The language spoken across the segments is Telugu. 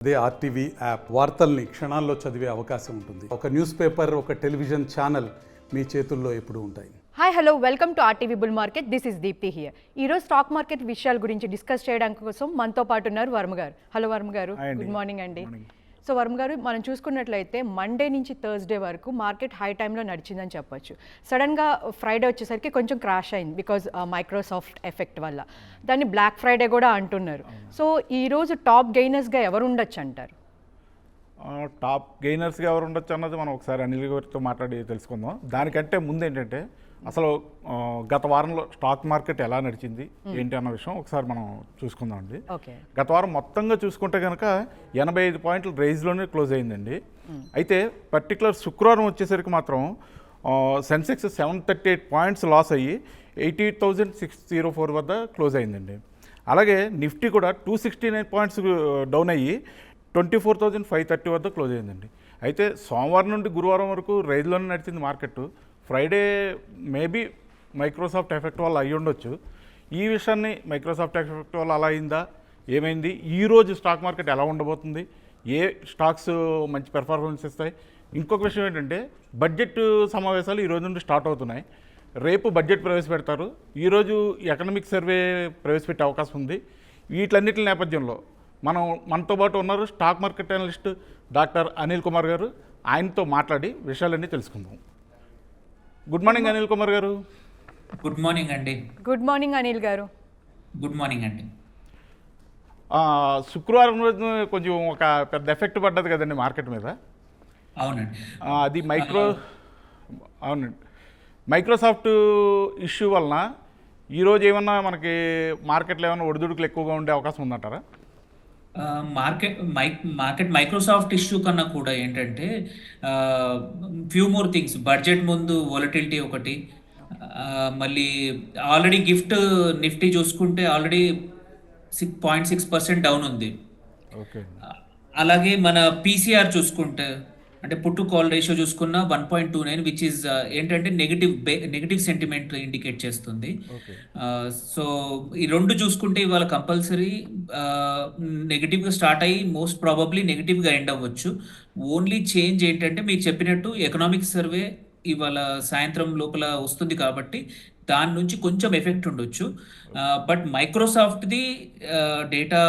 అదే ఆర్టీవీ యాప్ వార్తల్ని క్షణాల్లో చదివే అవకాశం ఉంటుంది. ఒక న్యూస్ పేపర్, ఒక టెలివిజన్ ఛానల్ మీ చేతుల్లో ఎప్పుడూ ఉంటాయి. Hi hello, welcome to RTV bull market. This is Deepti here. ఈరోజు స్టాక్ మార్కెట్ విషయాల గురించి డిస్కస్ చేయడానికి కోసం మనతో పాటు ఉన్నారు వర్మ గారు. హలో వర్మ గారు, గుడ్ మార్నింగ్ అండి. సో వర్మ గారు, మనం చూసుకున్నట్లయితే మండే నుంచి థర్స్డే వరకు మార్కెట్ హై టైంలో నడిచిందని చెప్పొచ్చు. సడన్గా ఫ్రైడే వచ్చేసరికి కొంచెం క్రాష్ అయింది బికాజ్ మైక్రోసాఫ్ట్ ఎఫెక్ట్ వల్ల. దాన్ని బ్లాక్ ఫ్రైడే కూడా అంటున్నారు. సో ఈరోజు టాప్ గెయినర్స్గా ఎవరు ఉండొచ్చు అంటారు? టాప్ గెయినర్స్గా ఎవరు ఉండొచ్చు అన్నది మనం ఒకసారి అనిల్ గారితో మాట్లాడి తెలుసుకుందాం. దానికంటే ముందు ఏంటంటే అసలు గత వారంలో స్టాక్ మార్కెట్ ఎలా నడిచింది ఏంటి అన్న విషయం ఒకసారి మనం చూసుకుందాం అండి. గత వారం మొత్తంగా చూసుకుంటే కనుక 85 పాయింట్లు రైజ్లోనే క్లోజ్ అయిందండి. అయితే పర్టికులర్ శుక్రవారం వచ్చేసరికి మాత్రం సెన్సెక్స్ 738 పాయింట్స్ లాస్ అయ్యి 88,604 వద్ద క్లోజ్ అయిందండి. అలాగే నిఫ్టీ కూడా 269 పాయింట్స్ డౌన్ అయ్యి 24,530 వద్ద క్లోజ్ అయిందండి. అయితే సోమవారం నుండి గురువారం వరకు రైజ్లోనే నడిచింది market. Friday maybe Microsoft effect వల్ల అయ్యి ఉండొచ్చు. ఈ విషయాన్ని మైక్రోసాఫ్ట్ ఎఫెక్ట్ వల్ల అలా అయిందా, ఏమైంది, ఈరోజు స్టాక్ మార్కెట్ ఎలా ఉండబోతుంది, ఏ స్టాక్స్ మంచి పెర్ఫార్మెన్స్ ఇస్తాయి. ఇంకొక విషయం ఏంటంటే బడ్జెట్ సమావేశాలు ఈరోజు నుండి స్టార్ట్ అవుతున్నాయి. రేపు బడ్జెట్ ప్రవేశపెడతారు. ఈరోజు ఎకనామిక్ సర్వే ప్రవేశపెట్టే అవకాశం ఉంది. వీటన్నిటి నేపథ్యంలో మనతో పాటు ఉన్నారు stock market analyst doctor Anil Kumar గారు. ఆయనతో మాట్లాడి విషయాలన్నీ తెలుసుకుందాం. గుడ్ మార్నింగ్ అనిల్ కుమార్ గారు. గుడ్ మార్నింగ్ అండి. గుడ్ మార్నింగ్ అనిల్ గారు. గుడ్ మార్నింగ్ అండి. శుక్రవారం రోజు కొంచెం ఒక పెద్ద ఎఫెక్ట్ పడ్డది కదండి మార్కెట్ మీద. అవునండి. అది అవునండి, మైక్రోసాఫ్ట్ ఇష్యూ వలన ఈరోజు ఏమన్నా మనకి మార్కెట్లో ఏమన్నా ఒడిదుడుకులు ఎక్కువగా ఉండే అవకాశం ఉందంటారా? మార్కెట్ మైక్రోసాఫ్ట్ ఇష్యూ కన్నా కూడా ఏంటంటే ఫ్యూ మోర్ థింగ్స్. బడ్జెట్ ముందు వొలటిలిటీ ఒకటి, మళ్ళీ ఆల్రెడీ నిఫ్టీ చూసుకుంటే ఆల్రెడీ 6.6% డౌన్ ఉంది. ఓకే. అలాగే మన పీసీఆర్ చూసుకుంటే అంటే పుట్ టు కాల్ రేషియో చూసుకున్న 1.29 విచ్ ఈజ్ ఏంటంటే నెగిటివ్ సెంటిమెంట్ ఇండికేట్ చేస్తుంది. సో ఈ రెండు చూసుకుంటే ఇవాళ కంపల్సరీ నెగిటివ్గా స్టార్ట్ అయ్యి మోస్ట్ ప్రాబబ్లీ నెగిటివ్గా ఎండ్ అవ్వచ్చు. ఓన్లీ చేంజ్ ఏంటంటే మీకు చెప్పినట్టు ఎకనామిక్ సర్వే ఇవాళ సాయంత్రం లోపల వస్తుంది కాబట్టి దాని నుంచి కొంచెం ఎఫెక్ట్ ఉండొచ్చు. బట్ మైక్రోసాఫ్ట్ది డేటా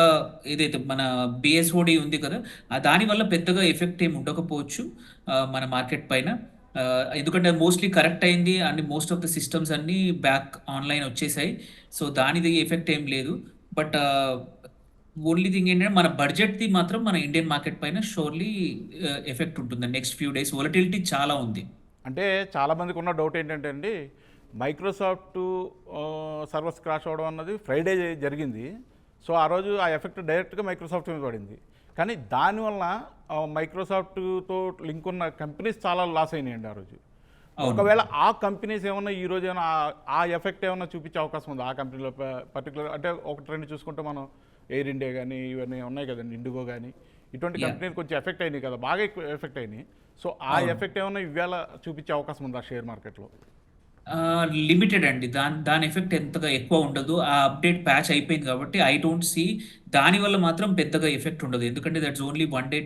ఏదైతే మన బిఎస్ఓడి ఉంది కదా, దానివల్ల పెద్దగా ఎఫెక్ట్ ఏమి ఉండకపోవచ్చు మన మార్కెట్ పైన. ఎందుకంటే మోస్ట్లీ కరెక్ట్ అయింది and most of the systems అన్నీ బ్యాక్ ఆన్లైన్ వచ్చేసాయి. సో దానిది ఎఫెక్ట్ ఏం లేదు. బట్ ఓన్లీ థింగ్ ఏంటంటే మన బడ్జెట్ది మాత్రం మన ఇండియన్ మార్కెట్ పైన షోర్లీ ఎఫెక్ట్ ఉంటుంది నెక్స్ట్ ఫ్యూ డేస్. వొలటిలిటీ చాలా ఉంది. అంటే చాలామందికి ఉన్న డౌట్ ఏంటంటే అండి, మైక్రోసాఫ్ట్ సర్వర్స్ క్రాష్ అవ్వడం అన్నది ఫ్రైడే జరిగింది. సో ఆ రోజు ఆ ఎఫెక్ట్ డైరెక్ట్గా మైక్రోసాఫ్ట్ మీద పడింది. కానీ దానివల్ల మైక్రోసాఫ్ట్తో లింక్ ఉన్న కంపెనీస్ చాలా లాస్ అయినాయండి ఆ రోజు. ఒకవేళ ఆ కంపెనీస్ ఏమన్నా ఈ రోజు ఏమైనా ఆ ఎఫెక్ట్ ఏమైనా చూపించే అవకాశం ఉంది ఆ కంపెనీలో పర్టికులర్? అంటే ఒకటి రెండు చూసుకుంటే మనం ఎయిర్ ఇండియా కానీ ఇవన్నీ ఉన్నాయి కదండి, ఇండిగో కానీ, ఇటువంటి కంపెనీలు కొంచెం ఎఫెక్ట్ అయినాయి కదా, బాగా ఎక్కువ ఎఫెక్ట్ అయినాయి. సో ఆ ఎఫెక్ట్ ఏమైనా ఇవాళ చూపించే అవకాశం ఉందా షేర్ మార్కెట్లో? లిమిటెడ్ అండి. దాని ఎఫెక్ట్ ఎంతగా ఎక్కువ ఉండదు. ఆ అప్డేట్ ప్యాచ్ అయిపోయింది కాబట్టి ఐ డోంట్ సీ దానివల్ల మాత్రం పెద్దగా ఎఫెక్ట్ ఉండదు. ఎందుకంటే that's only one day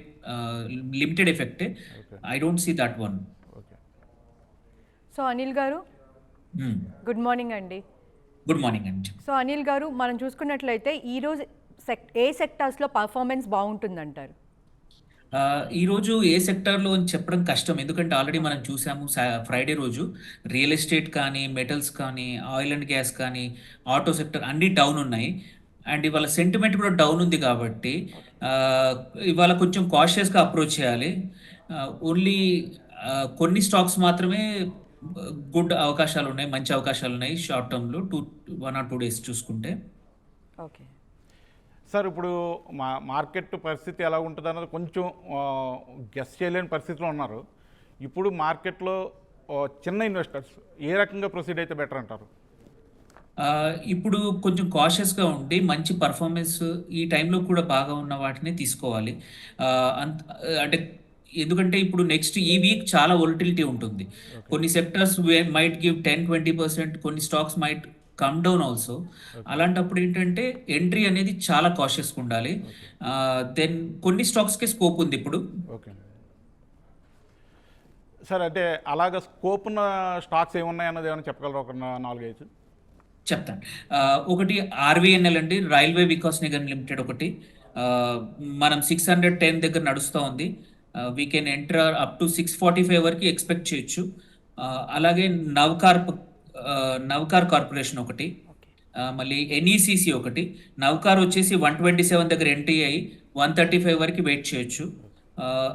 limited ఎఫెక్టే. I don't see that one. So Anil గారు, గుడ్ మార్నింగ్ అండి. గుడ్ మార్నింగ్ అండి. సో అనిల్ గారు, మనం చూసుకున్నట్లయితే ఈరోజు ఏ సెక్టార్స్లో పర్ఫార్మెన్స్ బాగుంటుందంటారు? ఈరోజు ఏ సెక్టార్లో అని చెప్పడం కష్టం. ఎందుకంటే ఆల్రెడీ మనం చూసాము ఫ్రైడే రోజు రియల్ ఎస్టేట్ కానీ, మెటల్స్ కానీ, ఆయిల్ అండ్ గ్యాస్ కానీ, ఆటో సెక్టర్ అన్నీ డౌన్ ఉన్నాయి. అండ్ ఇవాళ సెంటిమెంట్ కూడా డౌన్ ఉంది కాబట్టి ఇవాళ కొంచెం కాషియస్గా అప్రోచ్ చేయాలి. ఓన్లీ కొన్ని స్టాక్స్ మాత్రమే గుడ్ అవకాశాలు ఉన్నాయి, మంచి అవకాశాలు ఉన్నాయి షార్ట్ టర్మ్లో 1 or 2 days చూసుకుంటే. ఓకే సార్, ఇప్పుడు మార్కెట్ పరిస్థితి ఎలా ఉంటుంది అన్నది కొంచెం గెస్ చేయలేని పరిస్థితిలో ఉన్నారు. ఇప్పుడు మార్కెట్లో చిన్న ఇన్వెస్టర్స్ ఏ రకంగా ప్రొసీడ్ అయితే బెటర్ అంటారు? ఇప్పుడు కొంచెం కాషియస్గా ఉండి మంచి పర్ఫార్మెన్స్ ఈ టైంలో కూడా బాగా ఉన్న వాటిని తీసుకోవాలి. అంటే ఎందుకంటే ఇప్పుడు నెక్స్ట్ ఈ వీక్ చాలా వొలటిలిటీ ఉంటుంది. కొన్ని సెక్టర్స్ మైట్ గివ్ 10-20%, కొన్ని stocks might come down also. అలాంటప్పుడు ఏంటంటే ఎంట్రీ అనేది చాలా కాషియస్గా ఉండాలి. దెన్ కొన్ని స్టాక్స్కి స్కోప్ ఉంది ఇప్పుడు. ఓకే సార్, అంటే అలాగ స్కోప్ ఉన్న స్టాక్స్ ఏమున్నాయి అన్నది ఏమైనా చెప్పగలరా? ఒక 4-5 చెప్తాను. ఒకటి ఆర్వీఎన్ఎల్ అండి, రైల్వే వికాస్ నిగమ్ లిమిటెడ్ ఒకటి. మనం 610 దగ్గర నడుస్తూ ఉంది. We can enter up to 645 వరకు ఎక్స్పెక్ట్ చేయొచ్చు. అలాగే నవ్కార్ కార్పొరేషన్ ఒకటి, మళ్ళీ ఎన్ఈసిసి ఒకటి. నవ్కార్ వచ్చేసి 127 దగ్గర ఎంట్రీ అయ్యి 135 వరకు వెయిట్ చేయొచ్చు.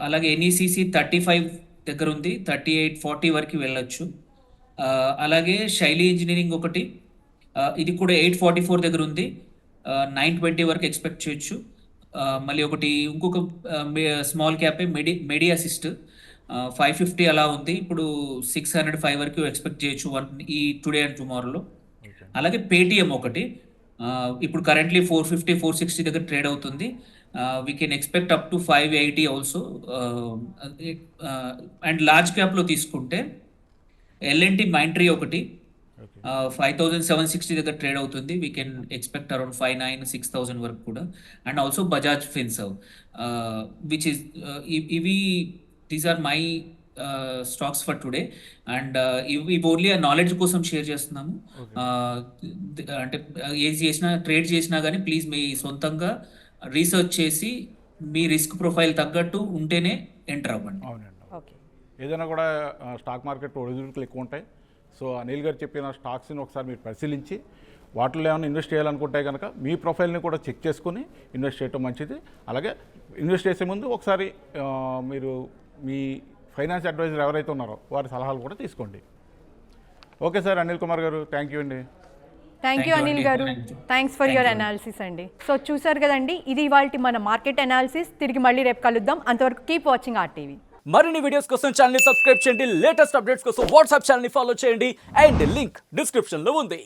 అలాగే ఎన్ఈసిసి 35 దగ్గర ఉంది, 38-40 వరకు వెళ్ళొచ్చు. అలాగే శైలి ఇంజనీరింగ్ ఒకటి, ఇది కూడా 844 దగ్గర ఉంది, 920 వరకు ఎక్స్పెక్ట్ చేయొచ్చు. మళ్ళీ ఒకటి ఇంకొక స్మాల్ క్యాపే మెడియాసిస్ట్, 550 అలా ఉంది, ఇప్పుడు 605 వరకు ఎక్స్పెక్ట్ చేయొచ్చు ఈ టుడే అండ్ టుమారోలో. అలాగే పేటిఎం ఒకటి, ఇప్పుడు కరెంట్లీ 450-460 దగ్గర ట్రేడ్ అవుతుంది. We can expect up to 580 also. And large క్యాప్లో తీసుకుంటే ఎల్ఎన్టీ మైంట్రీ ఒకటి, 5760 దగ్గర ట్రేడ్ అవుతుంది. వీ కెన్ ఎక్స్పెక్ట్ అరౌండ్ 59,000-6,000 వరకు కూడా. And also Bajaj Finserv, which is ఇవి these are my stocks for today. And ఇవి ఓన్లీ నాలెడ్జ్ కోసం షేర్ చేస్తున్నాము. అంటే ఏది చేసినా, ట్రేడ్ చేసినా కానీ ప్లీజ్ మీ సొంతంగా రీసెర్చ్ చేసి మీ రిస్క్ ప్రొఫైల్ తగ్గట్టు ఉంటేనే ఎంటర్ అవ్వండి. అవునండి. ఓకే. ఏదైనా కూడా స్టాక్ మార్కెట్ ఒడిదుడుకులు ఎక్కువ ఉంటాయి. సో అనిల్ గారు చెప్పిన స్టాక్స్ని ఒకసారి మీరు పరిశీలించి వాటిలో ఏమైనా ఇన్వెస్ట్ చేయాలనుకుంటే కనుక మీ ప్రొఫైల్ని కూడా చెక్ చేసుకుని ఇన్వెస్ట్ చేయడం మంచిది. అలాగే ఇన్వెస్ట్ చేసే ముందు ఒకసారి మీరు మీ ఫైనాన్స్ అడ్వైజర్ ఎవరైతే ఉన్నారో వారి సలహాలు కూడా తీసుకోండి. ఓకే సార్, అనిల్ కుమార్ గారు, థ్యాంక్ యూ అండి. థ్యాంక్ యూ అనిల్ గారు, థ్యాంక్స్ ఫర్ యువర్ అనాలిసిస్ అండి. సో చూసారు కదండి, ఇది ఇవాల్టి మన మార్కెట్ అనాలిసిస్. తిరిగి మళ్ళీ రేపు కలుద్దాం. అంతవరకు కీప్ వాచింగ్ RTV. మరిన్ని వీడియోస్ కోసం ఛానల్ ని సబ్స్క్రైబ్ చేయండి. లేటెస్ట్ అప్డేట్స్ కోసం వాట్సాప్ ఛానల్ ని ఫాలో చేయండి. అండ్ లింక్ డిస్క్రిప్షన్ లో ఉంది.